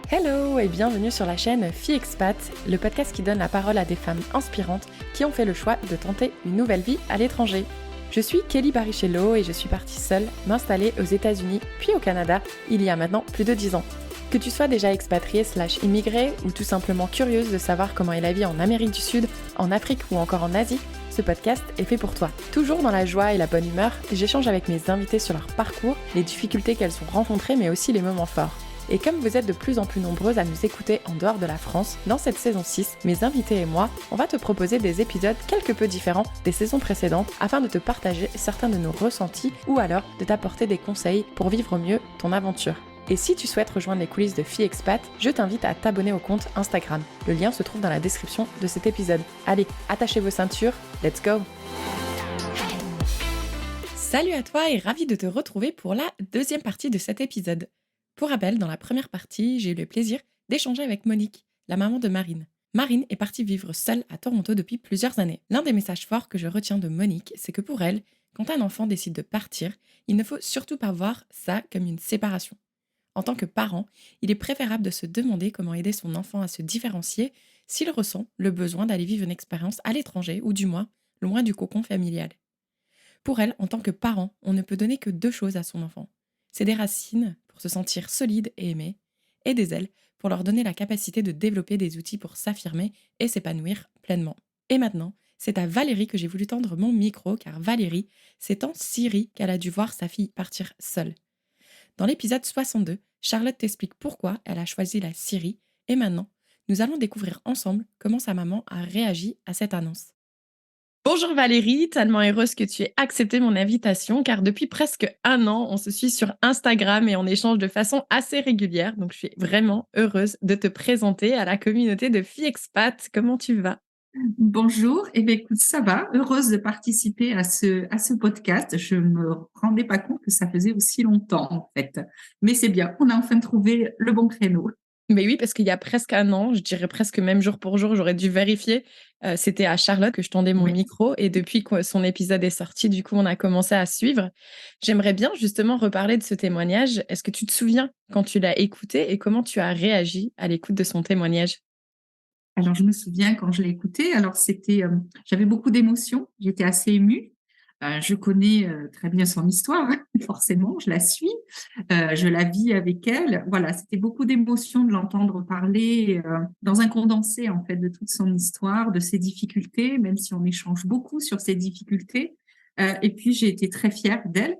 Hello et bienvenue sur la chaîne Fille Expat, le podcast qui donne la parole à des femmes inspirantes qui ont fait le choix de tenter une nouvelle vie à l'étranger. Je suis Kelly Barichello et je suis partie seule m'installer aux États-Unis puis au Canada il y a maintenant plus de 10 ans. Que tu sois déjà expatriée / immigrée ou tout simplement curieuse de savoir comment est la vie en Amérique du Sud, en Afrique ou encore en Asie, ce podcast est fait pour toi. Toujours dans la joie et la bonne humeur, j'échange avec mes invités sur leur parcours, les difficultés qu'elles ont rencontrées mais aussi les moments forts. Et comme vous êtes de plus en plus nombreuses à nous écouter en dehors de la France, dans cette saison 6, mes invités et moi, on va te proposer des épisodes quelque peu différents des saisons précédentes afin de te partager certains de nos ressentis ou alors de t'apporter des conseils pour vivre mieux ton aventure. Et si tu souhaites rejoindre les coulisses de Fille Expat, je t'invite à t'abonner au compte Instagram. Le lien se trouve dans la description de cet épisode. Allez, attachez vos ceintures, let's go! Salut à toi et ravie de te retrouver pour la deuxième partie de cet épisode. Pour rappel, dans la première partie, j'ai eu le plaisir d'échanger avec Monique, la maman de Marine. Marine est partie vivre seule à Toronto depuis plusieurs années. L'un des messages forts que je retiens de Monique, c'est que pour elle, quand un enfant décide de partir, il ne faut surtout pas voir ça comme une séparation. En tant que parent, il est préférable de se demander comment aider son enfant à se différencier s'il ressent le besoin d'aller vivre une expérience à l'étranger ou du moins loin du cocon familial. Pour elle, en tant que parent, on ne peut donner que deux choses à son enfant. C'est des racines pour se sentir solide et aimé, et des ailes pour leur donner la capacité de développer des outils pour s'affirmer et s'épanouir pleinement. Et maintenant, c'est à Valérie que j'ai voulu tendre mon micro, car Valérie, c'est en Syrie qu'elle a dû voir sa fille partir seule. Dans l'épisode 62, Charlotte t'explique pourquoi elle a choisi la Syrie, et maintenant, nous allons découvrir ensemble comment sa maman a réagi à cette annonce. Bonjour Valérie, tellement heureuse que tu aies accepté mon invitation car depuis presque un an, on se suit sur Instagram et on échange de façon assez régulière. Donc, je suis vraiment heureuse de te présenter à la communauté de Filles Expat. Comment tu vas? Bonjour, eh bien, écoute, ça va, heureuse de participer à ce podcast. Je me rendais pas compte que ça faisait aussi longtemps, en fait. Mais c'est bien, on a enfin trouvé le bon créneau. Mais oui, parce qu'il y a presque un an, je dirais presque même jour pour jour, j'aurais dû vérifier. C'était à Charlotte que je tendais mon Oui. micro et depuis que son épisode est sorti, du coup, on a commencé à suivre. J'aimerais bien justement reparler de ce témoignage. Est-ce que tu te souviens quand tu l'as écouté et comment tu as réagi à l'écoute de son témoignage? Alors, je me souviens quand je l'ai écouté, alors j'avais beaucoup d'émotions, j'étais assez émue. Je connais très bien son histoire, forcément, je la suis, je la vis avec elle. Voilà, c'était beaucoup d'émotions de l'entendre parler dans un condensé en fait de toute son histoire, de ses difficultés, même si on échange beaucoup sur ses difficultés. Et puis j'ai été très fière d'elle.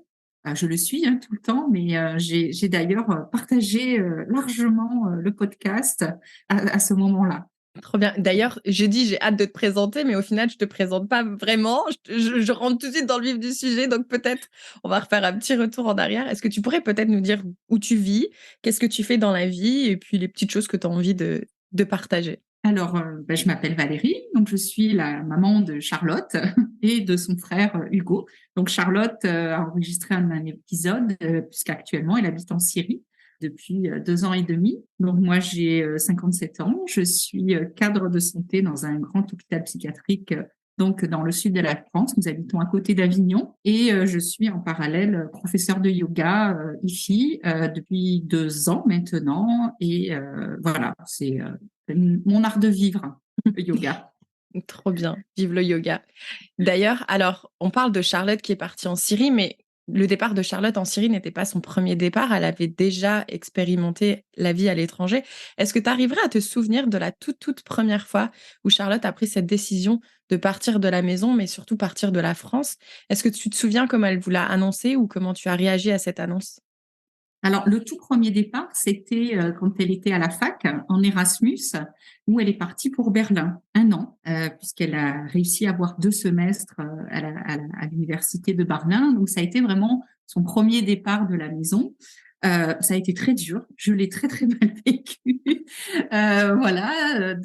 Je le suis tout le temps, mais j'ai d'ailleurs partagé largement le podcast à ce moment-là. Trop bien. D'ailleurs, j'ai dit: «J'ai hâte de te présenter», mais au final, je te présente pas vraiment. Je rentre tout de suite dans le vif du sujet, donc peut-être on va refaire un petit retour en arrière. Est-ce que tu pourrais peut-être nous dire où tu vis? Qu'est-ce que tu fais dans la vie? Et puis les petites choses que tu as envie de partager. Alors, je m'appelle Valérie, donc je suis la maman de Charlotte et de son frère Hugo. Donc Charlotte a enregistré un épisode puisqu'actuellement elle habite en Syrie depuis 2 ans et demi. Donc moi j'ai 57 ans, je suis cadre de santé dans un grand hôpital psychiatrique donc dans le sud de la France. Nous habitons à côté d'Avignon et je suis en parallèle professeure de yoga ici depuis 2 ans maintenant. Et voilà, c'est mon art de vivre, le yoga. Trop bien, vive le yoga. D'ailleurs, alors, on parle de Charlotte qui est partie en Syrie, mais le départ de Charlotte en Syrie n'était pas son premier départ. Elle avait déjà expérimenté la vie à l'étranger. Est-ce que tu arriverais à te souvenir de la toute première fois où Charlotte a pris cette décision de partir de la maison, mais surtout partir de la France? Est-ce que tu te souviens comment elle vous l'a annoncé ou comment tu as réagi à cette annonce? Alors, le tout premier départ, c'était quand elle était à la fac, en Erasmus, où elle est partie pour Berlin, 1 an, puisqu'elle a réussi à avoir 2 semestres à l'université de Berlin. Donc, ça a été vraiment son premier départ de la maison. Ça a été très dur. Je l'ai très, très mal vécu. Voilà,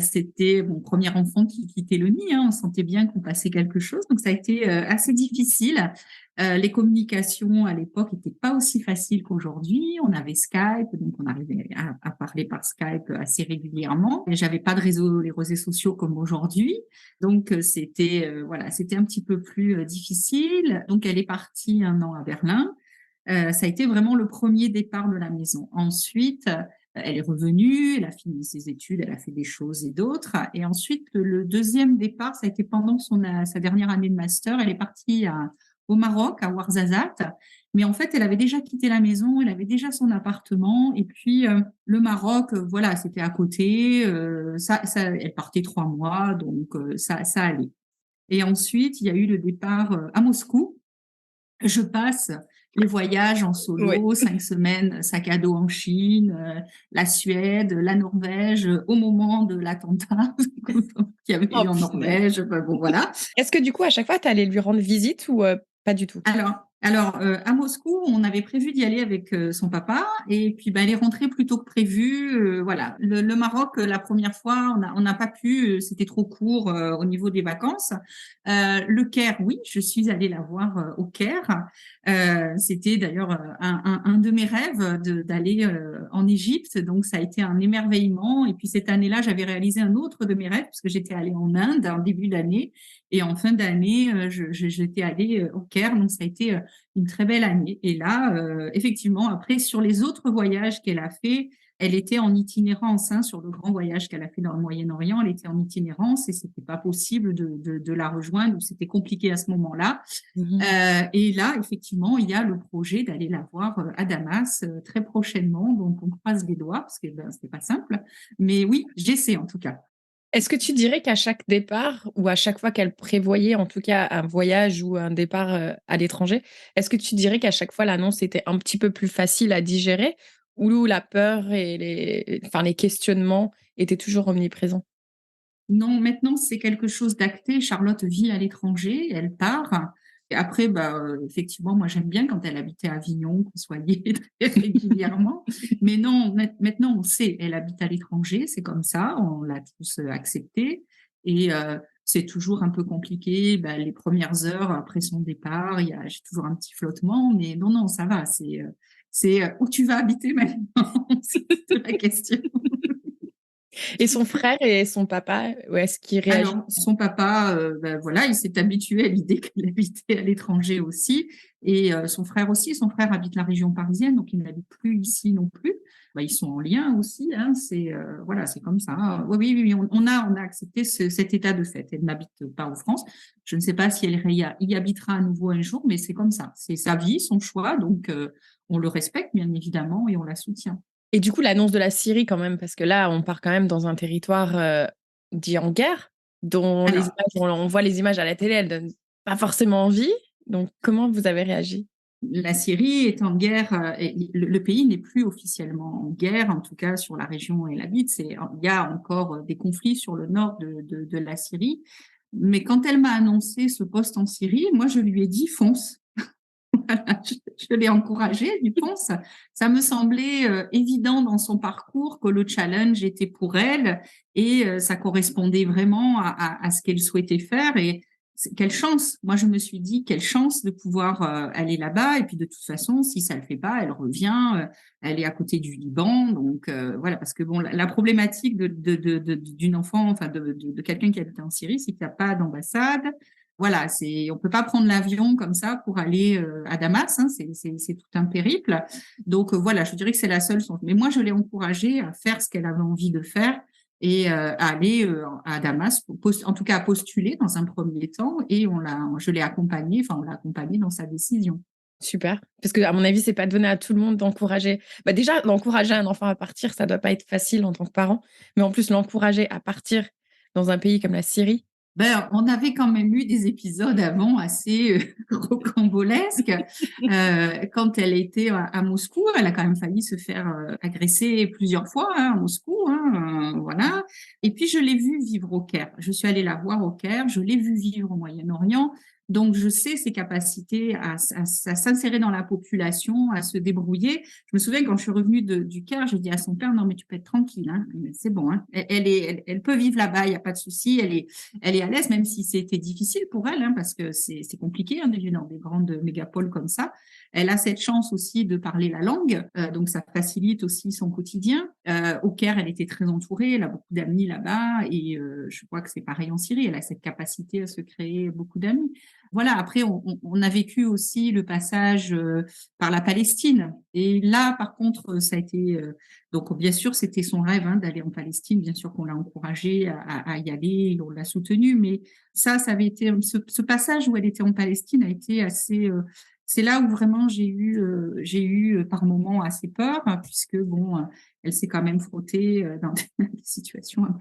c'était mon premier enfant qui quittait le nid, hein. On sentait bien qu'on passait quelque chose. Donc, ça a été assez difficile. Les communications à l'époque n'étaient pas aussi faciles qu'aujourd'hui. On avait Skype, donc on arrivait à parler par Skype assez régulièrement. Et j'avais pas de les réseaux sociaux comme aujourd'hui. Donc, voilà, c'était un petit peu plus difficile. Donc, elle est partie 1 an à Berlin. Ça a été vraiment le premier départ de la maison. Ensuite, Elle est revenue, elle a fini ses études, elle a fait des choses et d'autres. Et ensuite, le deuxième départ, ça a été pendant sa dernière année de master. Elle est partie au Maroc, à Ouarzazate. Mais en fait, elle avait déjà quitté la maison, elle avait déjà son appartement. Et puis, le Maroc, voilà, c'était à côté. Elle partait 3 mois, donc ça allait. Et ensuite, il y a eu le départ à Moscou. Je passe les voyages en Oui. solo, 5 semaines, sac à dos en Chine, la Suède, la Norvège, au moment de l'attentat qu'il y avait Oh eu en punaise. Norvège. Enfin, bon, voilà. Est-ce que du coup, à chaque fois, tu allais lui rendre visite ou pas du tout? À Moscou, on avait prévu d'y aller avec son papa et puis elle est rentrée plus tôt que prévu. Voilà, le Maroc, la première fois, on n'a pas pu, c'était trop court au niveau des vacances. Le Caire, oui, je suis allée la voir au Caire. C'était d'ailleurs un de mes rêves d'aller en Égypte, donc ça a été un émerveillement. Et puis cette année-là, j'avais réalisé un autre de mes rêves parce que j'étais allée en Inde en début d'année. Et en fin d'année, j'étais allée au Caire, donc ça a été une très belle année. Et là, effectivement, après, sur les autres voyages qu'elle a fait, elle était en itinérance, hein, sur le grand voyage qu'elle a fait dans le Moyen-Orient, elle était en itinérance et c'était pas possible de la rejoindre, c'était compliqué à ce moment-là. Mhm. Et là, effectivement, il y a le projet d'aller la voir à Damas très prochainement, donc on croise les doigts parce que ben, c'était pas simple. Mais oui, j'essaie en tout cas. Est-ce que tu dirais qu'à chaque départ ou à chaque fois qu'elle prévoyait en tout cas un voyage ou un départ à l'étranger, est-ce que tu dirais qu'à chaque fois l'annonce était un petit peu plus facile à digérer ou la peur et les questionnements étaient toujours omniprésents? Non, maintenant, c'est quelque chose d'acté. Charlotte vit à l'étranger, elle part. Et après, bah, effectivement, moi, j'aime bien quand elle habitait à Avignon, qu'on soit liés très régulièrement. Mais non, maintenant, on sait, elle habite à l'étranger, c'est comme ça, on l'a tous accepté. Et c'est toujours un peu compliqué, bah, les premières heures après son départ, j'ai toujours un petit flottement, mais non, non, ça va. C'est où tu vas habiter maintenant? C'est la question. Et son frère et son papa, est-ce qu'ils réagissent? Alors, son papa, ben voilà, il s'est habitué à l'idée qu'elle habitait à l'étranger aussi. Et son frère aussi. Son frère habite la région parisienne, donc il n'habite plus ici non plus. Ben, ils sont en lien aussi. Hein, voilà, c'est comme ça. Oui, oui, oui, on a accepté cet état de fait. Elle n'habite pas en France. Je ne sais pas si elle y habitera à nouveau un jour, mais c'est comme ça. C'est sa vie, son choix. Donc, on le respecte, bien évidemment, et on la soutient. Et du coup, l'annonce de la Syrie quand même, parce que là, on part quand même dans un territoire dit en guerre, dont les Alors, images, on voit les images à la télé, elles donnent pas forcément envie. Donc, comment vous avez réagi? la Syrie est en guerre, et le pays n'est plus officiellement en guerre, en tout cas sur la région où elle habite. Il y a encore des conflits sur le nord de la Syrie. Mais quand elle m'a annoncé ce poste en Syrie, moi, je lui ai dit fonce. Voilà, je l'ai encouragée, du fonce. Ça me semblait évident dans son parcours que le challenge était pour elle et ça correspondait vraiment à ce qu'elle souhaitait faire. Et quelle chance! Moi, je me suis dit, quelle chance de pouvoir aller là-bas. Et puis, de toute façon, si ça le fait pas, elle revient. Elle est à côté du Liban. Donc, voilà, parce que bon, la problématique d'une enfant, enfin, de quelqu'un qui habite en Syrie, c'est qu'il n'y a pas d'ambassade. Voilà, on peut pas prendre l'avion comme ça pour aller à Damas, hein, c'est tout un périple. Donc voilà, je dirais que c'est la seule chance. Mais moi, je l'ai encouragée à faire ce qu'elle avait envie de faire et à aller à Damas, en tout cas à postuler dans un premier temps. Et je l'ai accompagnée, enfin on l'a accompagnée dans sa décision. Super. Parce que, à mon avis, c'est pas donné à tout le monde d'encourager. Bah, déjà, d'encourager un enfant à partir, ça doit pas être facile en tant que parent. Mais en plus, l'encourager à partir dans un pays comme la Syrie. Ben, on avait quand même eu des épisodes avant assez rocambolesques. Quand elle était à Moscou, elle a quand même failli se faire agresser plusieurs fois hein, à Moscou. Hein, voilà. Et puis, je l'ai vue vivre au Caire. Je suis allée la voir au Caire. Je l'ai vue vivre au Moyen-Orient. Donc, je sais ses capacités à s'insérer dans la population, à se débrouiller. Je me souviens quand je suis revenue du Caire, j'ai dit à son père, non, mais tu peux être tranquille. Hein, c'est bon. Hein. Elle peut vivre là-bas, il n'y a pas de souci. Elle est à l'aise, même si c'était difficile pour elle, hein, parce que c'est compliqué hein, de vivre dans des grandes mégapoles comme ça. Elle a cette chance aussi de parler la langue, donc ça facilite aussi son quotidien. Au Caire, elle était très entourée, elle a beaucoup d'amis là-bas, et je crois que c'est pareil en Syrie, elle a cette capacité à se créer beaucoup d'amis. Voilà, après, on a vécu aussi le passage par la Palestine. Et là, par contre, ça a été... donc, bien sûr, c'était son rêve hein, d'aller en Palestine. Bien sûr qu'on l'a encouragé à y aller, on l'a soutenu. Mais ça avait été... Ce passage où elle était en Palestine a été assez... c'est là où vraiment j'ai eu par moments assez peur, hein, puisque, bon, elle s'est quand même frottée dans des situations un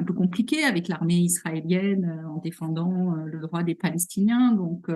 peu compliqué avec l'armée israélienne en défendant le droit des Palestiniens. Donc,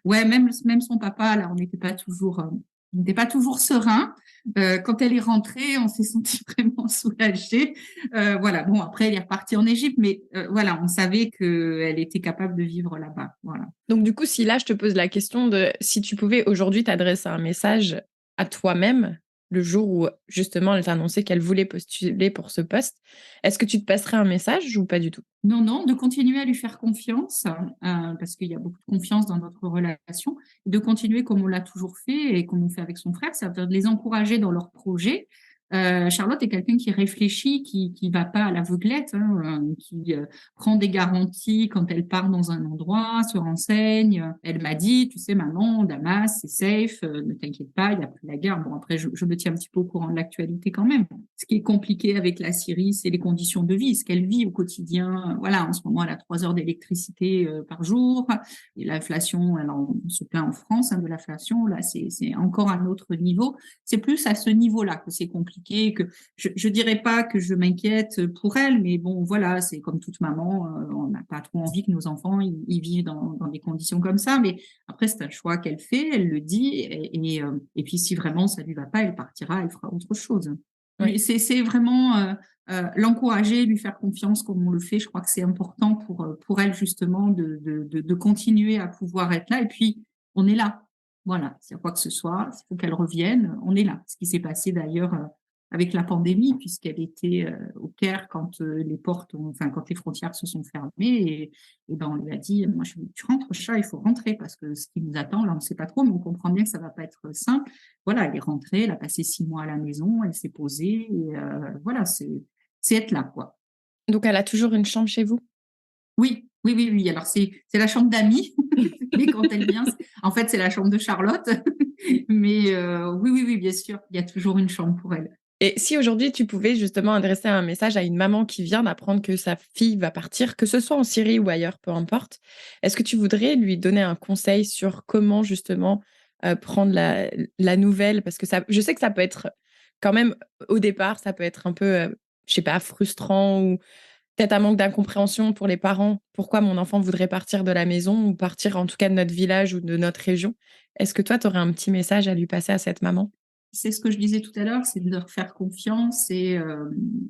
ouais, même son papa, là, on n'était pas toujours serein. Quand elle est rentrée, on s'est senti vraiment soulagé. Voilà. Bon, après, elle est repartie en Égypte, mais voilà, on savait qu'elle était capable de vivre là-bas. Voilà. Donc du coup, si là, je te pose la question de si tu pouvais aujourd'hui t'adresser un message à toi-même, le jour où justement elle t'a annoncé qu'elle voulait postuler pour ce poste, est-ce que tu te passerais un message ou pas du tout? Non, non, de continuer à lui faire confiance, parce qu'il y a beaucoup de confiance dans notre relation, de continuer comme on l'a toujours fait et comme on fait avec son frère, c'est-à-dire de les encourager dans leurs projets. Charlotte est quelqu'un qui réfléchit, qui va pas à l'aveuglette, hein, qui prend des garanties quand elle part dans un endroit, se renseigne. Elle m'a dit, tu sais, maman, Damas, c'est safe, ne t'inquiète pas, il n'y a plus la guerre. Bon, après, je me tiens un petit peu au courant de l'actualité quand même. Ce qui est compliqué avec la Syrie, c'est les conditions de vie, ce qu'elle vit au quotidien. Voilà, en ce moment, elle a 3 heures d'électricité par jour. Et l'inflation, on se plaint en France hein, de l'inflation. Là, c'est encore un autre niveau. C'est plus à ce niveau-là que c'est compliqué. Que je dirais pas que je m'inquiète pour elle, mais bon, voilà, c'est comme toute maman. On n'a pas trop envie que nos enfants ils vivent dans des conditions comme ça. Mais après, c'est un choix qu'elle fait, elle le dit. Et puis, si vraiment ça lui va pas, elle partira, elle fera autre chose. Oui. C'est vraiment l'encourager, lui faire confiance comme on le fait. Je crois que c'est important pour elle justement de continuer à pouvoir être là. Et puis, on est là. Voilà, s'il y a quoi que ce soit, il faut qu'elle revienne, on est là. Ce qui s'est passé d'ailleurs avec la pandémie, puisqu'elle était au Caire quand les portes, enfin quand les frontières se sont fermées, et ben on lui a dit, moi tu rentres, chat, il faut rentrer parce que ce qui nous attend, là on ne sait pas trop, mais on comprend bien que ça va pas être simple. Voilà, elle est rentrée, elle a passé 6 mois à la maison, elle s'est posée, et voilà, c'est être là, quoi. Donc elle a toujours une chambre chez vous? Oui, oui, oui, oui. Alors c'est la chambre d'amis, mais quand elle vient, en fait c'est la chambre de Charlotte, mais oui, oui, oui, bien sûr, il y a toujours une chambre pour elle. Et si aujourd'hui tu pouvais justement adresser un message à une maman qui vient d'apprendre que sa fille va partir, que ce soit en Syrie ou ailleurs, peu importe, est-ce que tu voudrais lui donner un conseil sur comment justement prendre la nouvelle? Parce que ça, je sais que ça peut être quand même, au départ, ça peut être un peu, je sais pas, frustrant ou peut-être un manque d'incompréhension pour les parents. Pourquoi mon enfant voudrait partir de la maison ou partir en tout cas de notre village ou de notre région? Est-ce que toi, tu aurais un petit message à lui passer à cette maman? C'est ce que je disais tout à l'heure, c'est de leur faire confiance et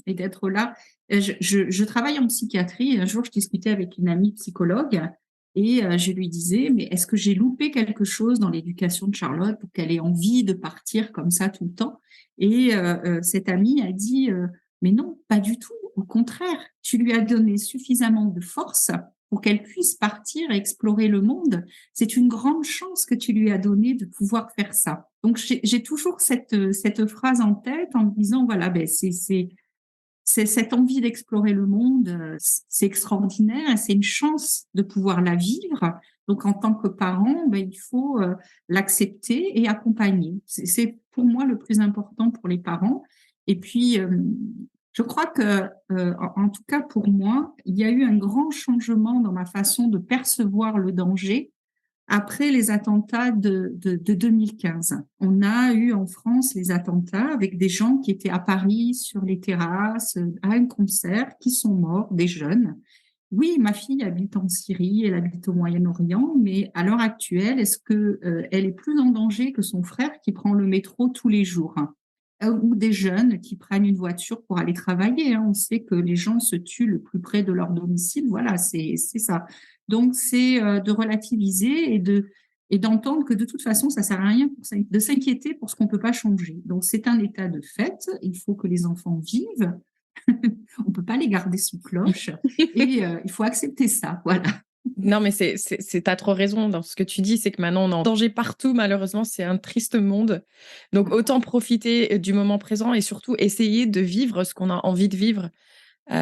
d'être là. Je travaille en psychiatrie. Un jour, je discutais avec une amie psychologue et je lui disais, mais est-ce que j'ai loupé quelque chose dans l'éducation de Charlotte pour qu'elle ait envie de partir comme ça tout le temps? Et cette amie a dit, mais non, pas du tout. Au contraire, tu lui as donné suffisamment de force pour qu'elle puisse partir et explorer le monde. C'est une grande chance que tu lui as donnée de pouvoir faire ça. Donc, j'ai toujours cette phrase en tête en me disant, voilà, ben, c'est cette envie d'explorer le monde, c'est extraordinaire et c'est une chance de pouvoir la vivre. Donc, en tant que parent, ben, il faut l'accepter et accompagner. C'est pour moi le plus important pour les parents. Et puis, je crois que, en tout cas pour moi, il y a eu un grand changement dans ma façon de percevoir le danger après les attentats de 2015. On a eu en France les attentats avec des gens qui étaient à Paris sur les terrasses, à un concert, qui sont morts, des jeunes. Oui, ma fille habite en Syrie, elle habite au Moyen-Orient, mais à l'heure actuelle, est-ce que elle est plus en danger que son frère qui prend le métro tous les jours, hein? Ou des jeunes qui prennent une voiture pour aller travailler, hein. On sait que les gens se tuent le plus près de leur domicile. Voilà, c'est ça. Donc, c'est de relativiser et d'entendre que de toute façon, ça sert à rien de s'inquiéter pour ce qu'on peut pas changer. Donc, c'est un état de fait. Il faut que les enfants vivent. On peut pas les garder sous cloche et il faut accepter ça. Voilà. Non, mais t'as trop raison dans ce que tu dis, c'est que maintenant on est en danger partout, malheureusement, c'est un triste monde. Donc autant profiter du moment présent et surtout essayer de vivre ce qu'on a envie de vivre.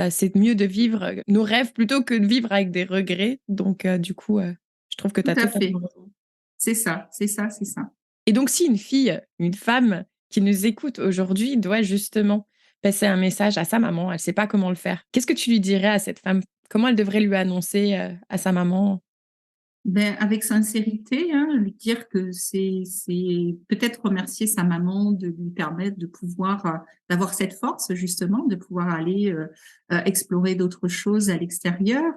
C'est mieux de vivre nos rêves plutôt que de vivre avec des regrets. Donc du coup, je trouve que tu Tout as à totalement fait. raison. C'est ça, c'est ça, c'est ça. Et donc si une fille, une femme qui nous écoute aujourd'hui doit justement passer un message à sa maman, elle ne sait pas comment le faire, qu'est-ce que tu lui dirais à cette femme? Comment elle devrait lui annoncer à sa maman? Ben, avec sincérité, hein, lui dire que c'est peut-être remercier sa maman de lui permettre de pouvoir, d'avoir cette force justement, de pouvoir aller explorer d'autres choses à l'extérieur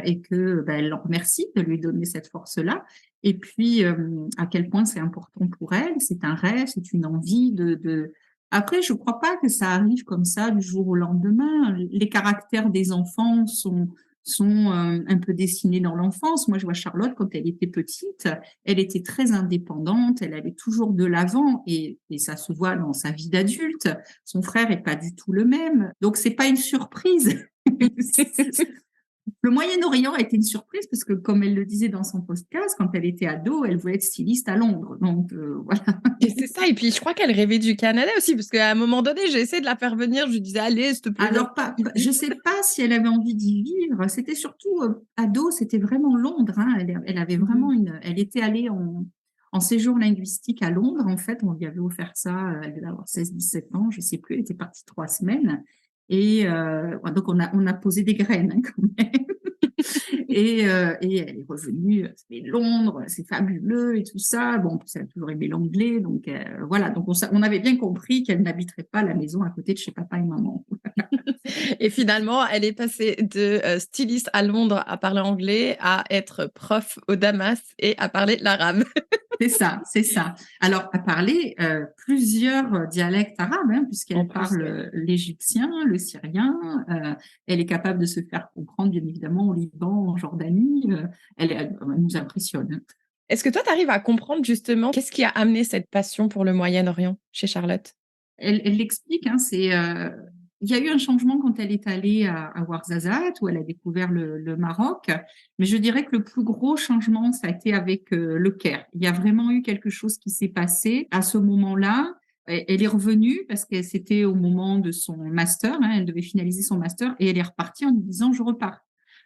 et que ben, elle l'en remercie de lui donner cette force-là. Et puis, à quel point c'est important pour elle, c'est un rêve, c'est une envie de... Après, je crois pas que ça arrive comme ça du jour au lendemain. Les caractères des enfants sont un peu dessinées dans l'enfance. Moi, je vois Charlotte, quand elle était petite, elle était très indépendante, elle allait toujours de l'avant et ça se voit dans sa vie d'adulte. Son frère est pas du tout le même. Donc, c'est pas une surprise. Le Moyen-Orient a été une surprise parce que, comme elle le disait dans son podcast, quand elle était ado, elle voulait être styliste à Londres. Donc, voilà. Et c'est ça, et puis je crois qu'elle rêvait du Canada aussi, parce qu'à un moment donné, j'ai essayé de la faire venir, je lui disais: «Allez, s'il te plaît, viens». Alors, je sais pas si elle avait envie d'y vivre. C'était surtout ado, c'était vraiment Londres. Hein. Elle avait vraiment Mmh. elle était allée en séjour linguistique à Londres. En fait, on lui avait offert ça. Elle devait avoir 16, 17 ans, je sais plus. Elle était partie 3 semaines. Et ouais, donc, on a posé des graines hein, quand même. Et elle est revenue, c'est Londres, c'est fabuleux et tout ça. Bon, en plus, elle a toujours aimé l'anglais. Donc, voilà. Donc, on avait bien compris qu'elle n'habiterait pas à la maison à côté de chez papa et maman. Et finalement, elle est passée de styliste à Londres à parler anglais à être prof au Damas et à parler l'arabe. C'est ça, c'est ça. Alors, à parler plusieurs dialectes arabes, hein, En puisqu'elle plus, parle ouais. l'égyptien, le syrien. Elle est capable de se faire comprendre, bien évidemment, au Liban, en Jordanie. Elle nous impressionne. Hein. Est-ce que toi, tu arrives à comprendre justement qu'est-ce qui a amené cette passion pour le Moyen-Orient chez Charlotte? Elle l'explique, hein, il y a eu un changement quand elle est allée à Ouarzazate, où elle a découvert le Maroc. Mais je dirais que le plus gros changement, ça a été avec le Caire. Il y a vraiment eu quelque chose qui s'est passé à ce moment-là. Elle est revenue parce que c'était au moment de son master, hein, elle devait finaliser son master et elle est repartie en lui disant je repars.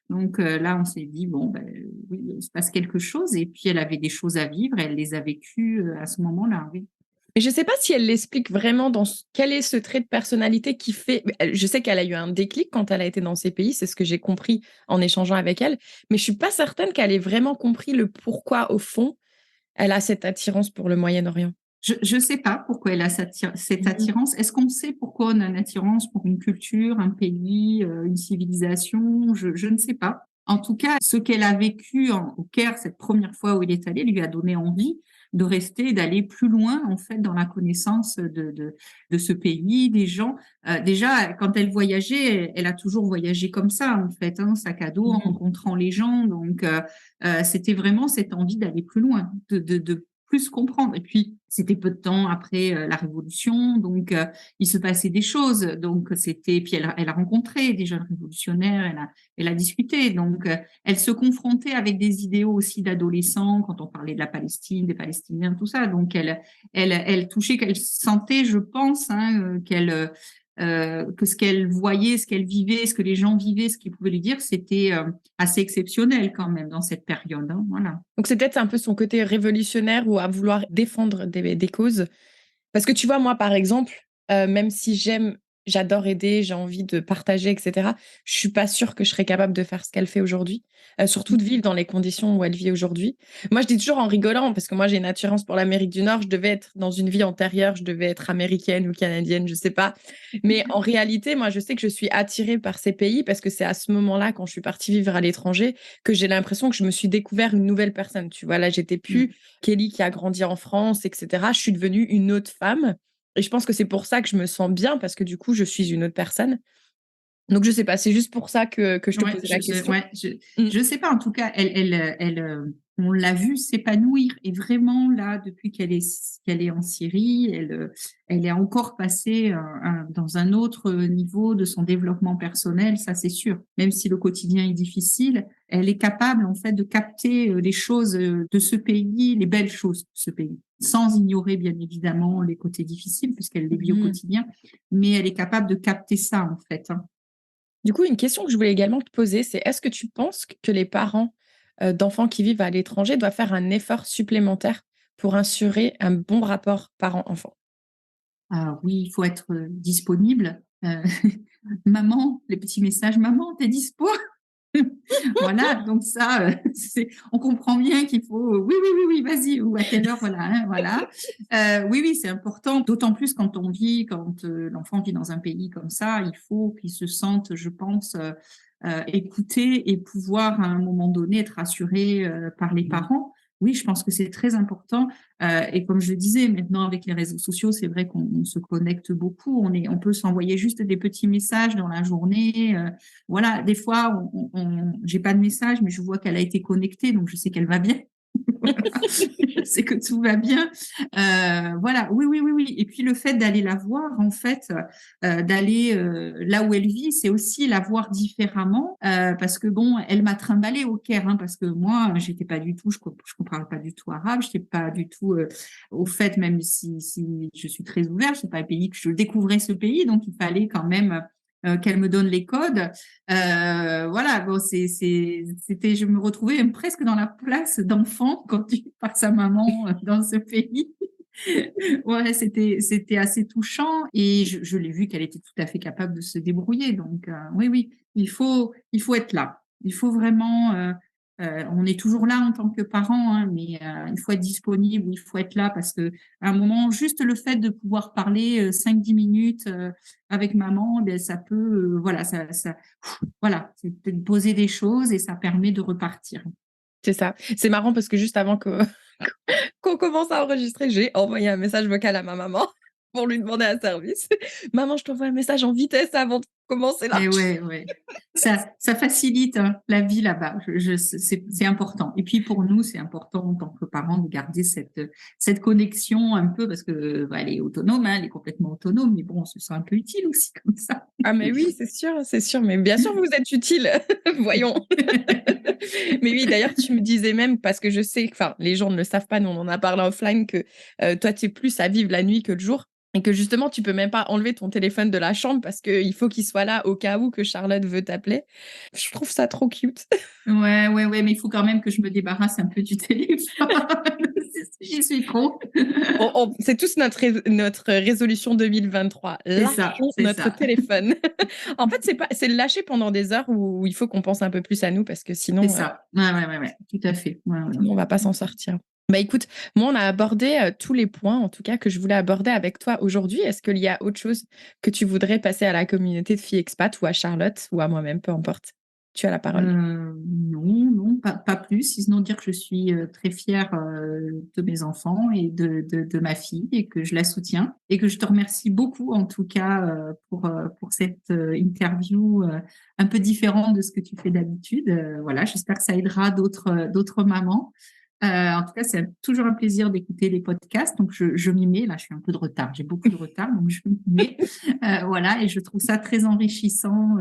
Donc là, on s'est dit bon, ben, oui, il se passe quelque chose et puis elle avait des choses à vivre, elle les a vécues à ce moment-là. Oui. Mais je ne sais pas si elle l'explique vraiment quel est ce trait de personnalité qui fait. Je sais qu'elle a eu un déclic quand elle a été dans ces pays, c'est ce que j'ai compris en échangeant avec elle, mais je suis pas certaine qu'elle ait vraiment compris le pourquoi, au fond, elle a cette attirance pour le Moyen-Orient. Je ne sais pas pourquoi elle a cette Mhm. attirance. Est-ce qu'on sait pourquoi on a une attirance pour une culture, un pays, une civilisation? Je ne sais pas. En tout cas, ce qu'elle a vécu au Caire cette première fois où il est allé lui a donné envie de rester, d'aller plus loin en fait dans la connaissance de ce pays, des gens. Déjà, quand elle voyageait, elle a toujours voyagé comme ça en fait, hein, sac à dos, en Mhm. rencontrant les gens. Donc, c'était vraiment cette envie d'aller plus loin, de plus comprendre. Et puis, c'était peu de temps après la Révolution, donc il se passait des choses. Donc, c'était. Puis, elle a rencontré des jeunes révolutionnaires, elle a discuté. Donc, elle se confrontait avec des idéaux aussi d'adolescents quand on parlait de la Palestine, des Palestiniens, tout ça. Donc, elle touchait, qu'elle sentait, je pense, hein, que ce qu'elle voyait, ce qu'elle vivait, ce que les gens vivaient, ce qu'ils pouvaient lui dire, c'était assez exceptionnel quand même dans cette période. Hein, voilà. Donc c'est peut-être un peu son côté révolutionnaire ou à vouloir défendre des causes. Parce que tu vois, moi, par exemple, même si j'adore aider, j'ai envie de partager, etc., je suis pas sûre que je serais capable de faire ce qu'elle fait aujourd'hui, surtout de vivre dans les conditions où elle vit aujourd'hui. Moi, je dis toujours en rigolant, parce que moi, j'ai une attirance pour l'Amérique du Nord, je devais être dans une vie antérieure, je devais être américaine ou canadienne, je sais pas. Mais en réalité, moi, je sais que je suis attirée par ces pays parce que c'est à ce moment-là, quand je suis partie vivre à l'étranger, que j'ai l'impression que je me suis découvert une nouvelle personne. Tu vois, là, j'étais plus Kelly qui a grandi en France, etc. Je suis devenue une autre femme. Et je pense que c'est pour ça que je me sens bien, parce que du coup, je suis une autre personne. Donc, je sais pas, c'est juste pour ça que je te Ouais, posais la question. ouais, Mm. je sais pas. En tout cas, on l'a vue s'épanouir. Et vraiment, là, depuis qu'elle est en Syrie, elle est encore passée dans un autre niveau de son développement personnel, ça c'est sûr. Même si le quotidien est difficile, elle est capable en fait de capter les choses de ce pays, les belles choses de ce pays, sans ignorer bien évidemment les côtés difficiles puisqu'elle les vit au quotidien, mais elle est capable de capter ça en fait. Du coup, une question que je voulais également te poser, c'est est-ce que tu penses que les parents d'enfants qui vivent à l'étranger doivent faire un effort supplémentaire pour assurer un bon rapport parent-enfant? Ah oui, il faut être disponible. Maman, les petits messages, maman, t'es dispo? Voilà, donc ça, on comprend bien qu'il faut, oui, oui, oui, oui, vas-y, ou à quelle heure, voilà, hein, voilà. Oui, oui, c'est important, d'autant plus quand l'enfant vit dans un pays comme ça, il faut qu'il se sente, je pense, écouté et pouvoir à un moment donné être assuré par les parents. Oui, je pense que c'est très important. Et comme je le disais, maintenant avec les réseaux sociaux, c'est vrai qu'on se connecte beaucoup. On peut s'envoyer juste des petits messages dans la journée. Voilà, des fois, j'ai pas de message, mais je vois qu'elle a été connectée, donc je sais qu'elle va bien. Je sais que tout va bien. Voilà, oui, oui, oui, oui. Et puis le fait d'aller la voir, en fait, d'aller là où elle vit, c'est aussi la voir différemment, parce que bon, elle m'a trimballée au Caire, hein, parce que moi, j'étais pas du tout, je comprenais pas du tout arabe, j'étais pas du tout au fait, même si je suis très ouverte, c'est pas un pays que je découvrais ce pays, donc il fallait quand même qu'elle me donne les codes. Voilà, bon, c'était, je me retrouvais même presque dans la place d'enfant conduite par sa maman dans ce pays. Ouais, c'était assez touchant et je l'ai vu qu'elle était tout à fait capable de se débrouiller. Donc, oui, oui, il faut être là. Il faut vraiment, on est toujours là en tant que parent, hein, mais il faut être disponible, il faut être là parce que à un moment, juste le fait de pouvoir parler 5-10 minutes avec maman, ben, ça peut, voilà, voilà, c'est de poser des choses et ça permet de repartir. C'est ça. C'est marrant parce que juste avant que qu'on commence à enregistrer, j'ai envoyé un message vocal à ma maman pour lui demander un service. «Maman, je t'envoie un message en vitesse avant de commencer là». Et ouais, ouais. Ça facilite hein, la vie là-bas. C'est important. Et puis pour nous, c'est important en tant que parents de garder cette connexion un peu parce que bah, elle est autonome, hein, elle est complètement autonome, mais bon, on se sent un peu utile aussi comme ça. Ah mais oui, c'est sûr, mais bien sûr vous êtes utile, voyons. Mais oui, d'ailleurs, tu me disais même parce que je sais, enfin, les gens ne le savent pas, nous on en a parlé offline que, toi tu es plus à vivre la nuit que le jour et que justement tu peux même pas enlever ton téléphone de la chambre parce qu'il faut qu'il soit là au cas où que Charlotte veut t'appeler. Je trouve ça trop cute. Ouais, ouais, ouais, mais il faut quand même que je me débarrasse un peu du téléphone. J'y suis trop. On c'est tous notre résolution 2023. C'est ça, Lâchons c'est notre ça. téléphone. En fait, c'est le lâcher pendant des heures où il faut qu'on pense un peu plus à nous parce que C'est sinon, ça. Ouais, ouais, ouais, ouais, tout à fait. Ouais, ouais, sinon on va pas s'en sortir. Bah, écoute, moi, on a abordé, tous les points, en tout cas, que je voulais aborder avec toi aujourd'hui. Est-ce qu'il y a autre chose que tu voudrais passer à la communauté de filles expat ou à Charlotte ou à moi-même, peu importe? Tu as la parole. Non, non, pas plus, sinon dire que je suis très fière de mes enfants et de ma fille et que je la soutiens et que je te remercie beaucoup en tout cas pour cette interview un peu différente de ce que tu fais d'habitude. Voilà, j'espère que ça aidera d'autres mamans. En tout cas, c'est toujours un plaisir d'écouter les podcasts. Donc, je m'y mets. Là, je suis un peu de retard. J'ai beaucoup de retard, donc je m'y mets. Voilà, et je trouve ça très enrichissant.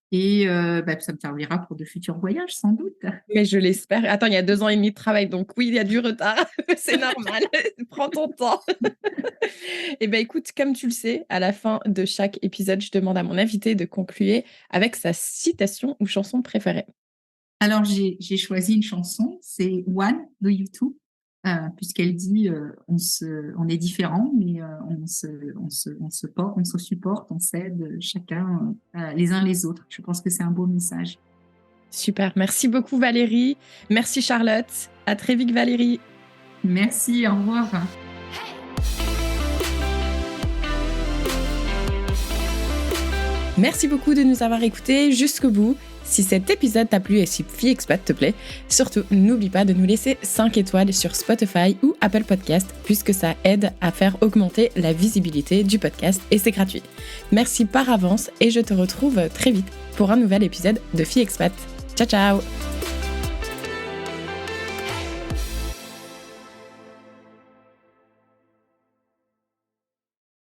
Bah, ça me servira pour de futurs voyages, sans doute. Mais je l'espère. Attends, il y a 2 ans et demi de travail, donc oui, il y a du retard. C'est normal. Prends ton temps. Et ben, écoute, comme tu le sais, à la fin de chaque épisode, je demande à mon invité de conclure avec sa citation ou chanson préférée. Alors, j'ai choisi une chanson, c'est One de U2, puisqu'elle dit on est différents, mais on se supporte, on s'aide chacun les uns les autres. Je pense que c'est un beau message. Super. Merci beaucoup, Valérie. Merci, Charlotte. À très vite, Valérie. Merci, au revoir. Merci beaucoup de nous avoir écoutés jusqu'au bout. Si cet épisode t'a plu et si Fille Expat te plaît, surtout n'oublie pas de nous laisser 5 étoiles sur Spotify ou Apple Podcast puisque ça aide à faire augmenter la visibilité du podcast et c'est gratuit. Merci par avance et je te retrouve très vite pour un nouvel épisode de Fille Expat. Ciao ciao!